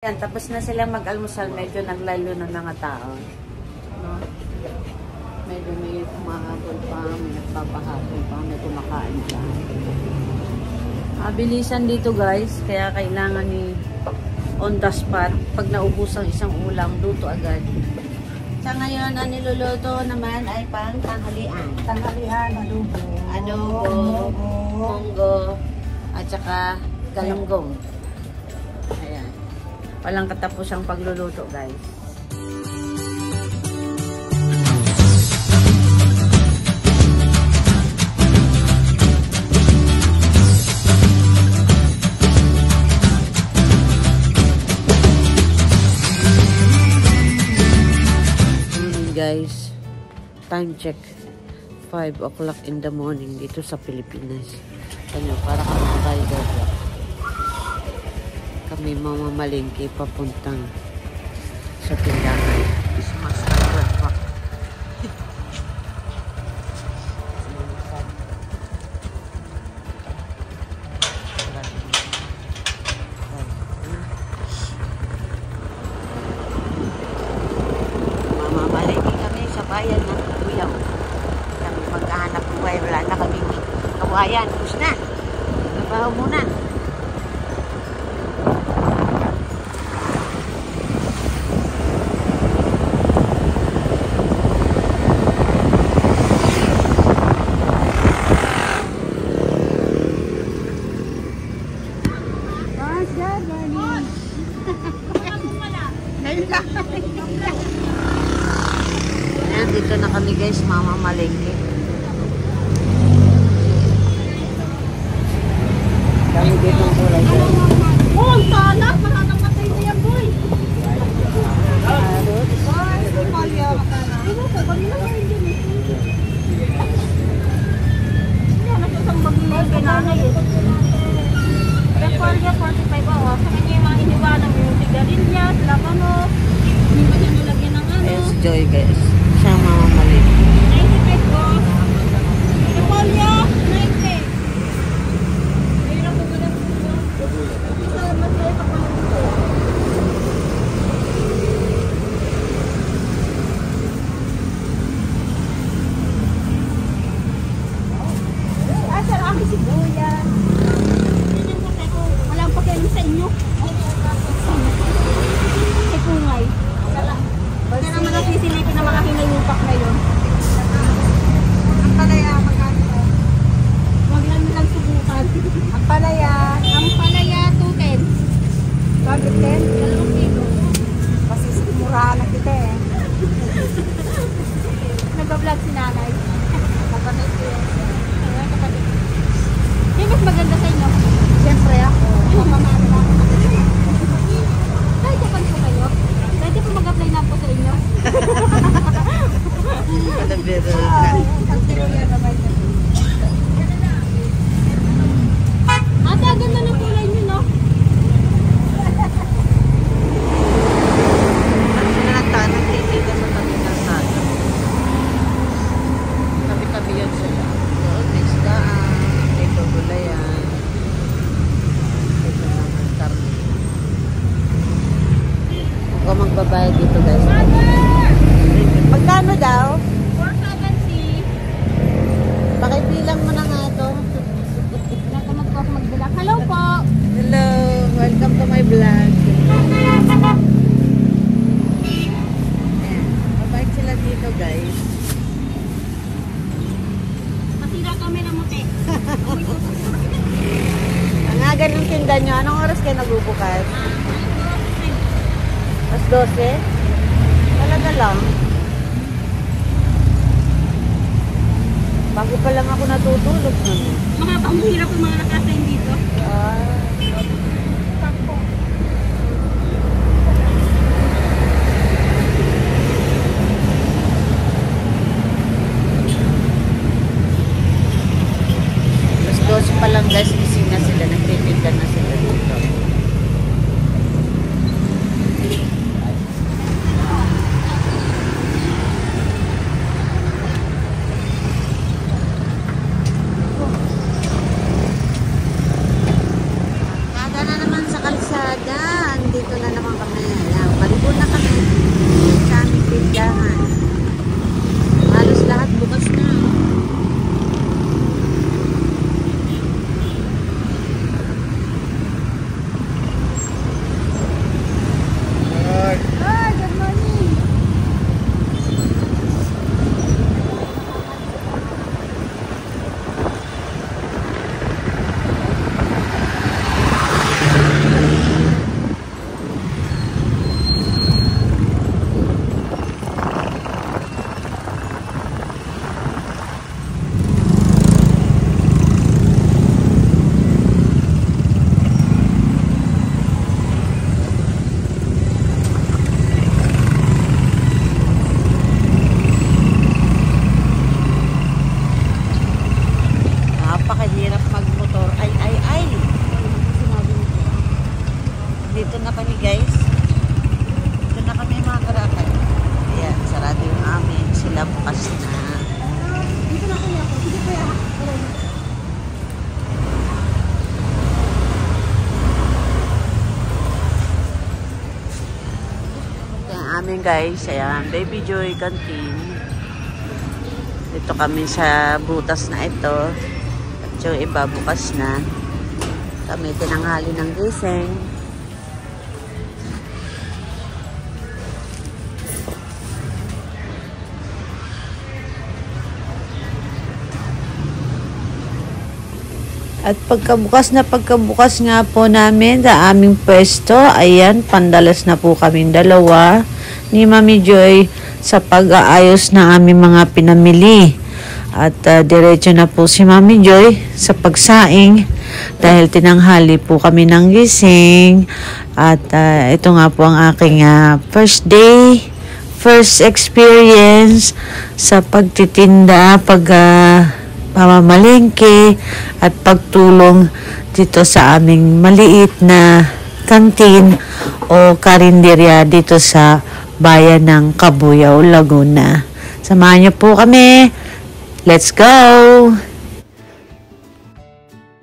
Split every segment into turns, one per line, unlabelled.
Yan, tapos na sila mag-almusal, medyo naglalo na mga tao. No? Medyo may kumahabol pa, may nagpapahabol pa, may kumakain dyan. Bilisan dito guys, kaya kailangan ni on the spot. Pag naubos ang isang ulam, luto agad. Sa ngayon, ang niluluto naman ay pang tanghalian.
Tanghalian, adobo.
Adobo, munggo, at saka galunggong. Ayan. Walang katapusang pagluluto guys. Guys, time check 5 o'clock in the morning dito sa Pilipinas. Ano, para kami tayo dito. Kami mamamalingki papuntang sa tindahan. Christmas firework. Bayan ng Kuyaw. Kami maghahanap buhay, wala na kami kawayan. Tapos na. Trabaho muna. Dito na kami guys, mamamalengke. Dahil dito ang kulay guys.
Oh, ang tanak! Makakamatay na yan, boy! Ay, si Malia, makanak. Ano sa kanila na rin din eh. Hindi, nasasang bagay kinanay eh. Repolya, 45 ako. Sa kanya yung mga iniwanan yung sigarilyas, labanos. Hindi pa niya nilagyan ng ano.
Yes, Joy guys. Siya mamamalengke.
90 pesos. Repolya, 90. Mahirap mo na po. Isa, masaya pa pala dito. Ah, sir, ang sibuyas. Walang pakialam sa inyo. Ay, kungay. Kaya naman ang sisilipin ng mga hinayupak na yun. Ang palaya, magkano? Huwag lang nilang subukan. Ang palaya, 210. Bakit 10? 2 kilo. Kasi murahan na kita eh. Nag-vlog si nanay. Kapatid ko yun. Kapatid. Yung mas maganda sa inyo? Siyempre ako. Mamamari lang ako. Dahil kapan po kayo? Pwede po mag-apply na po sa inyo.
Palabiro ka.
Ate, ang ganda ng kulay nyo, no?
Sinata, nagtitinda sa tabi ng sala. Tabi-tabi yan sila. Doon, next daan. Ito, gulayan. Ito naman, karne. Ako magbabayad dito guys. Magkano daw?
470.
Pakibilang mo na nga ito.
Nakamag po ako magbilang. Hello po!
Hello! Welcome to my vlog. Ayan. Mabait sila dito guys.
Masira kami ng muti.
Ang aga ng tinda nyo, anong oras kayo nagbubukas? Mas 12? Talaga lang. Bago pa lang ako natutulog nun.
Mga pamihirap yung mga nakasayin dito. Takpo.
Mas 12 pa lang guys, gising na sila. Nagtitinda na sila dito. namin guys. Ayan, Baby Joy Canteen. Dito kami sa butas na ito. At yung iba bukas na. Kami tinanghali ng gising. At pagkabukas nga po namin sa aming pwesto, ayan, pandalas na po kaming dalawa ni Mami Joy sa pag-aayos ng aming mga pinamili. At diretso na po si Mami Joy sa pagsaing dahil tinanghali po kami ng gising. At ito nga po ang aking first day, first experience sa pagtitinda, pamamalengke at pagtulong dito sa aming maliit na kantin o karinderya dito sa bayan ng Cabuyao, Laguna. Samahan niyo po kami. Let's go!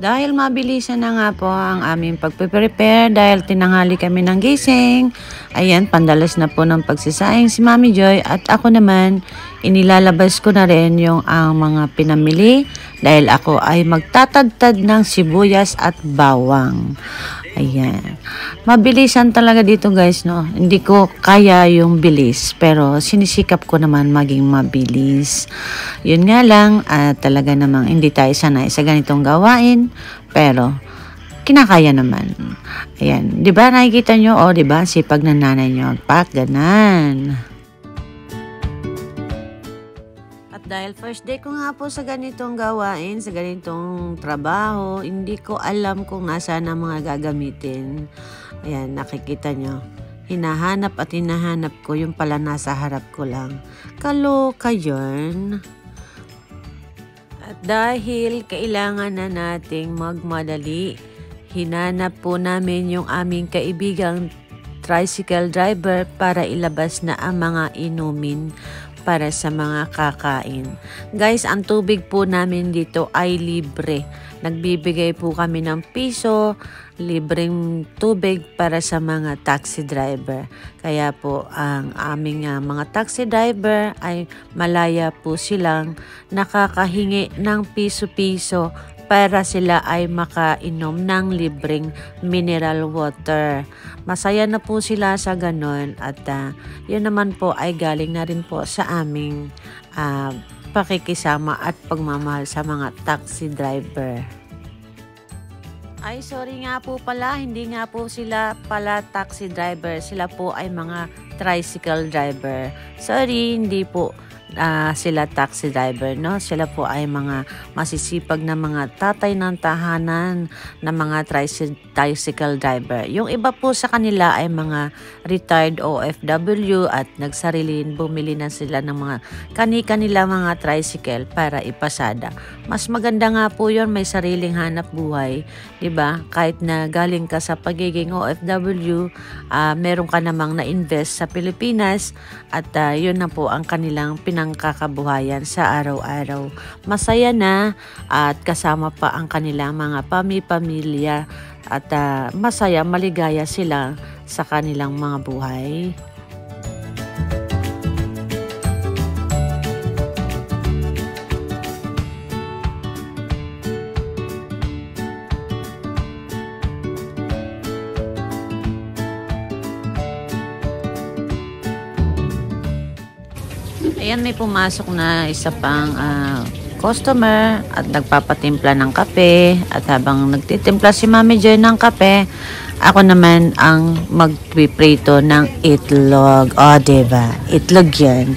Dahil mabilisan na nga po ang aming pagpe-prepare dahil tinanghali kami ng gising. Ayan, pandalas na po ng pagsisaing si Mami Joy at ako naman, inilalabas ko na rin yung ang mga pinamili dahil ako ay magtatadtad ng sibuyas at bawang. Ayan. Mabilisan talaga dito guys, no? Hindi ko kaya yung bilis, pero sinisikap ko naman maging mabilis. Yun nga lang, talaga namang hindi tayo sanay sa ganitong gawain, pero kinakaya naman. Ayan. Diba nakikita nyo? O, diba? Sipag na nanay nyo. Pak, ganan. Dahil first day ko nga po sa ganitong gawain, sa ganitong trabaho, hindi ko alam kung nasaan ang mga gagamitin. Ayan, nakikita nyo. Hinahanap at hinahanap ko, yung pala nasa harap ko lang. Kaloka yun. At dahil kailangan na nating magmadali, hinanap po namin yung aming kaibigang tricycle driver para ilabas na ang mga inumin para sa mga kakain. Guys, ang tubig po namin dito ay libre. Nagbibigay po kami ng piso, libreng tubig para sa mga taxi driver. Kaya po ang aming mga taxi driver ay malaya po silang nakakahingi ng piso-piso para sila ay makainom ng libreng mineral water. Masaya na po sila sa ganon at yun naman po ay galing na rin po sa aming pakikisama at pagmamahal sa mga taxi driver. Ay, sorry nga po pala, hindi nga po sila pala taxi driver. Sila po ay mga tricycle driver. Sorry, hindi po sila taxi driver, no? Sila po ay mga masisipag na mga tatay ng tahanan na mga tricycle driver. Yung iba po sa kanila ay mga retired OFW at nagsarilin, bumili na sila ng mga kani-kanila mga tricycle para ipasada. Mas maganda nga po yun, may sariling hanap buhay, diba? Kahit na galing ka sa pagiging OFW, meron ka namang na-invest sa Pilipinas at yun na po ang kanilang pinangkakabuhayan sa araw-araw. Masaya na at kasama pa ang kanilang mga pamilya at masaya, maligaya sila sa kanilang mga buhay. Ayan, may pumasok na isa pang customer at nagpapatimpla ng kape. At habang nagtitimpla si Mami Joy ng kape, ako naman ang magpiprito ng itlog. O, diba? Itlog yan.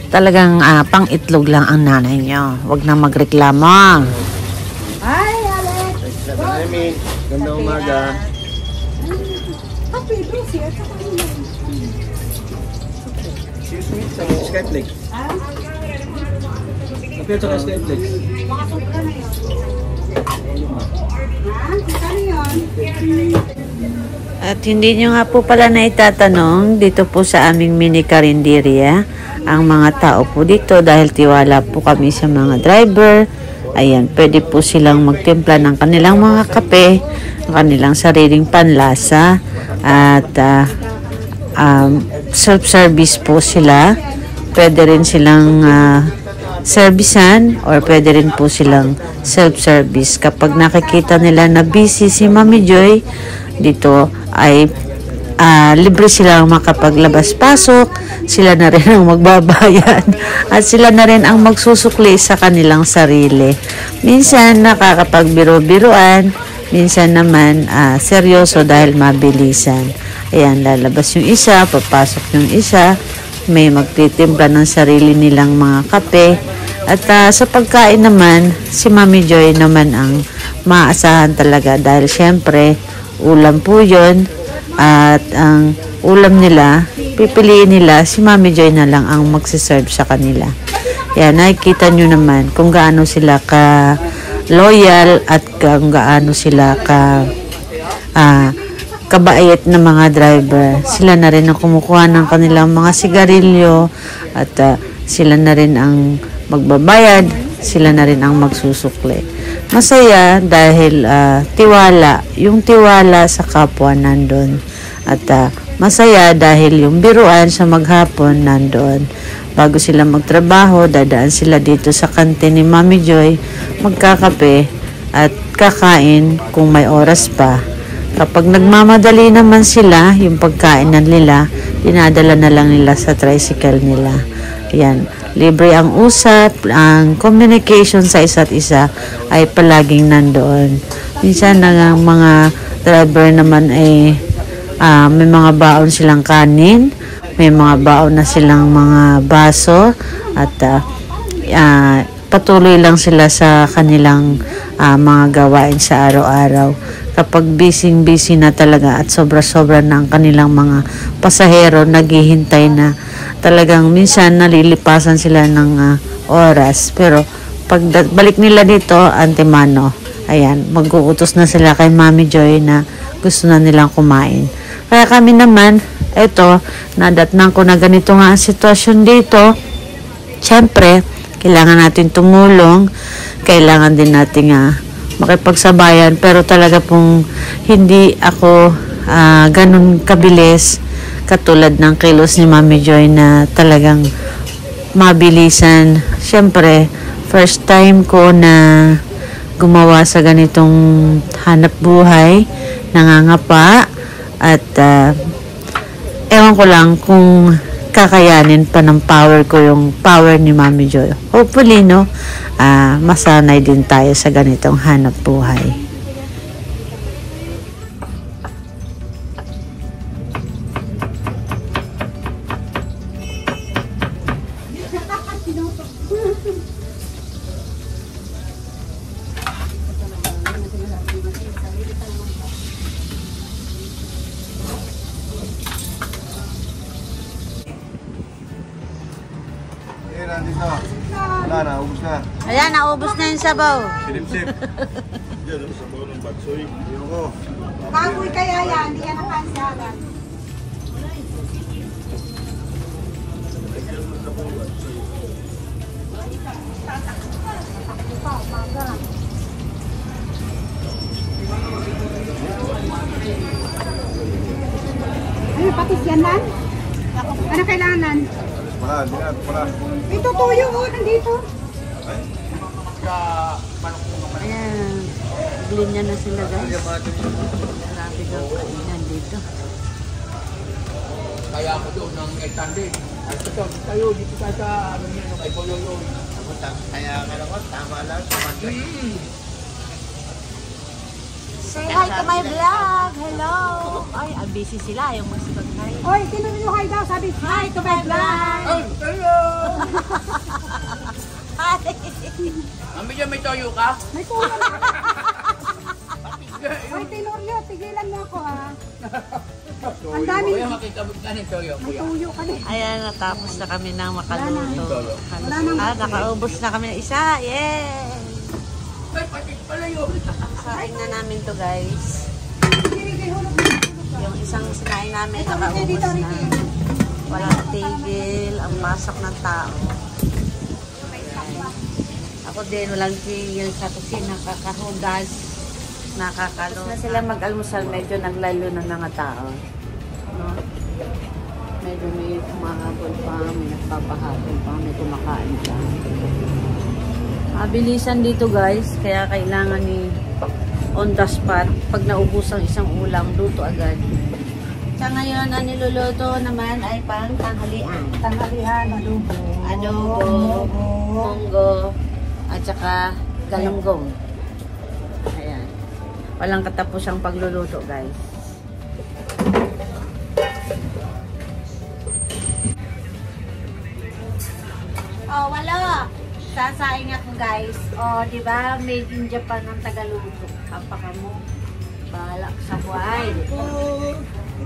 Talagang pang itlog lang ang nanay nyo. Huwag na magreklamo.
Hi, Alex!
Ganda umaga.
Kape, Lucy, at saka
Excuse me, sa Skyflex. Kape at saka Skyflex.
mga sobra na yun. Kano yun?
At hindi nyo nga po pala na itatanong dito po sa aming mini karinderya ang mga tao po dito dahil tiwala po kami sa mga driver. Ayan, pwede po silang magtimpla ng kanilang mga kape, kanilang sariling panlasa at self-service po sila. Pwede rin silang servisan or pwede rin po silang self-service. Kapag nakikita nila na busy si Mami Joy, dito ay libre silang makapaglabas-pasok, sila na rin ang magbabayad at sila na rin ang magsusukli sa kanilang sarili. Minsan nakakapagbiro-biruan, minsan naman seryoso dahil mabilisan. Ayan, lalabas yung isa, papasok yung isa, may magtitimpla ng sarili nilang mga kape. At sa pagkain naman, si Mami Joy naman ang maaasahan talaga dahil syempre, ulam po yun. At ang ulam nila, pipiliin nila, si Mami Joy na lang ang magsiserve sa kanila. Yan, nakikita nyo naman kung gaano sila ka loyal at kung gaano sila ka kabait na mga driver. Sila na rin ang kumukuha ng kanilang mga sigarilyo at sila na rin ang magbabayad, sila na rin ang magsusukli. Masaya dahil tiwala, yung tiwala sa kapwa nandun. At masaya dahil yung biruan sa maghapon nandun. Bago sila magtrabaho, dadaan sila dito sa kantin ni Mami Joy, magkakape at kakain kung may oras pa. Kapag nagmamadali naman sila, yung pagkain nila, dinadala na lang nila sa tricycle nila. Yan. Libre ang usap, ang communication sa isa't isa ay palaging nandoon. Minsan ang mga driver naman ay may mga baon silang kanin, may mga baon na silang mga baso at patuloy lang sila sa kanilang mga gawain sa araw-araw. Kapag busy na talaga at sobra-sobra na ang kanilang mga pasahero, naghihintay na, talagang minsan nalilipasan sila ng oras. Pero pag balik nila dito, antemano, ayan, mag-uutos na sila kay Mami Joy na gusto na nilang kumain. Kaya kami naman, eto, nadatnan ko na ganito nga ang sitwasyon dito. Siyempre, kailangan natin tumulong, kailangan din natin makipagsabayan, pero talaga pong hindi ako ganun kabilis katulad ng kilos ni Mami Joy na talagang mabilisan. Siyempre, first time ko na gumawa sa ganitong hanap buhay, nangangapa, at ewan ko lang kung kakayanin pa ng power ko yung power ni Mami Joy. Hopefully, no, masanay din tayo sa ganitong hanap buhay.
Wala na, ubus na.
Ayan, naubos na yung sabaw.
Silip-sip. Diyan, sabaw ng batsoy. Ayoko.
Baboy kaya yan, hindi yan ang kansalan. Ano, patis yan lang? Ano kailangan?
Wala, hindi na, wala.
Ito tuyo ko, nandito.
Ayan, blinya na sila guys. Marami daw kainan dito.
Kaya ako doon ng extended. At ito, tayo, dito tayo sa kay Boyoyo. Kaya nga naman, tama lang.
Say hi to my vlog. Hello. Ay, busy sila. Yung mag-hi.
Oy, tinanong nyo hi daw, sabi, hi to my vlog.
Hello!
Hi.
Mami dyan, may toyo ka?
May tuyo na. Oy, Tenorio, tigilan mo ako Ang dami.
Kuya, makikabot ka ng toyo,
May
kuya.
tuyo ka na.
Ayan, natapos na kami ng makaluto.
Wala na.
Nakaubos na kami ng isa. Yay!
Ay, patik pala yun.
Saing na namin to guys. Yung isang sinain namin, nakaubos na. Walang tigil, ang pasok ng tao. Ako din, walang tigil sa kusina, kakahugas, nakakalo. Na sila mag-almusal, medyo naglalo ng mga tao. No? Papahatol pa may kumakain siya. Mabilisan dito guys, kaya kailangan ni on the spot. Pag naubos ang isang ulam, luto agad. Sa ngayon, ang niluluto naman ay pang tanghalian.
Tanghalian,
Adobo, munggo, at saka galunggong. Ayan. Walang katapusang pagluluto guys. Oh, wala. Sasaing ako guys. Oh, di ba? Made in Japan ang tagaluto. Kapaka mo. Bahala sa buhay.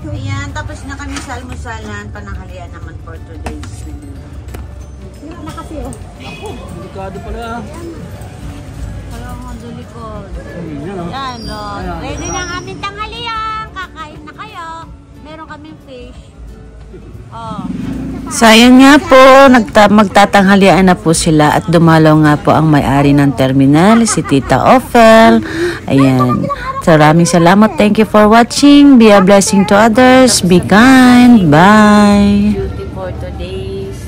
Ayan, tapos na kami sa almusalan. Pananghalian naman for today's menu.
Sira na kasi oh.
Ako, delikado pala.
Parang ang delikod.
Yan o.
Yan, oh. Ready na ang aming tanghalian. Kakain na kayo. Meron kaming fish. Oh. Sayang nga po, magtatanghalian na po sila at dumalaw nga po ang may-ari ng terminal, si Tita Ophel. Ayan. Maraming salamat. Thank you for watching. Be a blessing to others. Be kind. Bye. Beauty for today's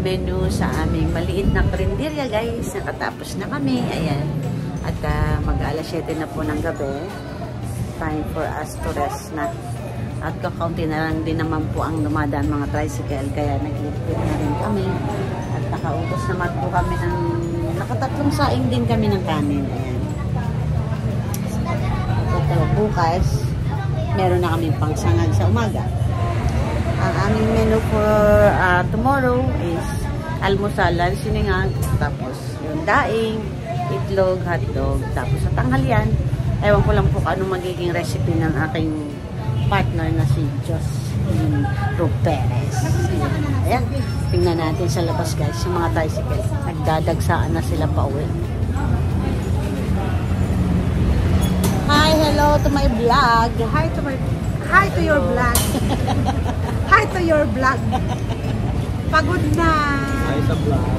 menu sa aming maliit na karinderya guys. Nakatapos na kami. Ayan. At mag-alas 7 na po ng gabi. Time for us to rest na. At kakaunti na lang din naman po ang dumadaan mga tricycle. Kaya nag-lipid na rin kami. At nakaubos naman po kami ng nakatatlong saing din kami ng kanin. Ayan. At bukas, meron na kami pangsangag sa umaga. Ang aming menu for tomorrow is almusalan, siningag, tapos yung daing, itlog, hotdog, tapos sa tanghalian. Ewan ko lang po kung ano magiging recipe ng aking partner na si Ro Perez. Ayan, tingnan natin sa labas guys, yung mga tricycle. Nagdadagsaan na sila pa uwi. Hi, hello to my vlog.
Hi to your vlog. Hi to your vlog. Pagod na.
Ay sa vlog.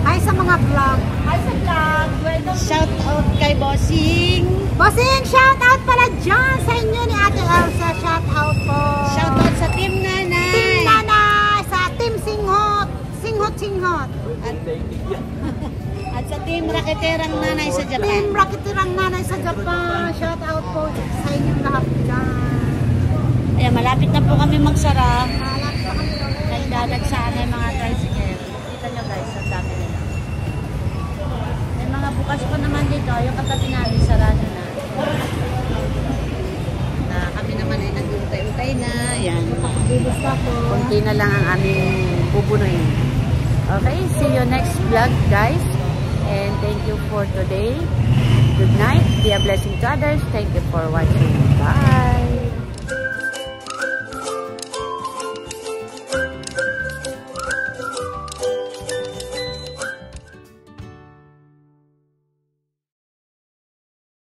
Hi sa mga vlog. Hi sa vlog. Welcome.
Shout out kay Bossing.
Bossing, shout out pala dyan sa inyo ni Ate Elsa. Shout out po.
Shout out sa Team Nanay.
Team Nanay. Sa Team Singhot. Singhot.
At sa Team Raketerang Nanay sa Japan.
Team Raketerang Nanay sa Japan. Shout out po sa inyo lahat dyan.
Ayan, malapit na po kami magsara.
Malapit na kami ulit.
Nagdadagsaan na yung mga tricycle. Kita nyo guys, ang dami nila. May mga bukas pa naman dito. Yung katabi namin, sarado na. Kami naman ay nag-untay-untay na. Ayan.
Bibista po.
Kunti na lang ang aming bubunuin. Okay, see you next vlog guys. And thank you for today. Good night. Be a blessing to others. Thank you for watching. Bye.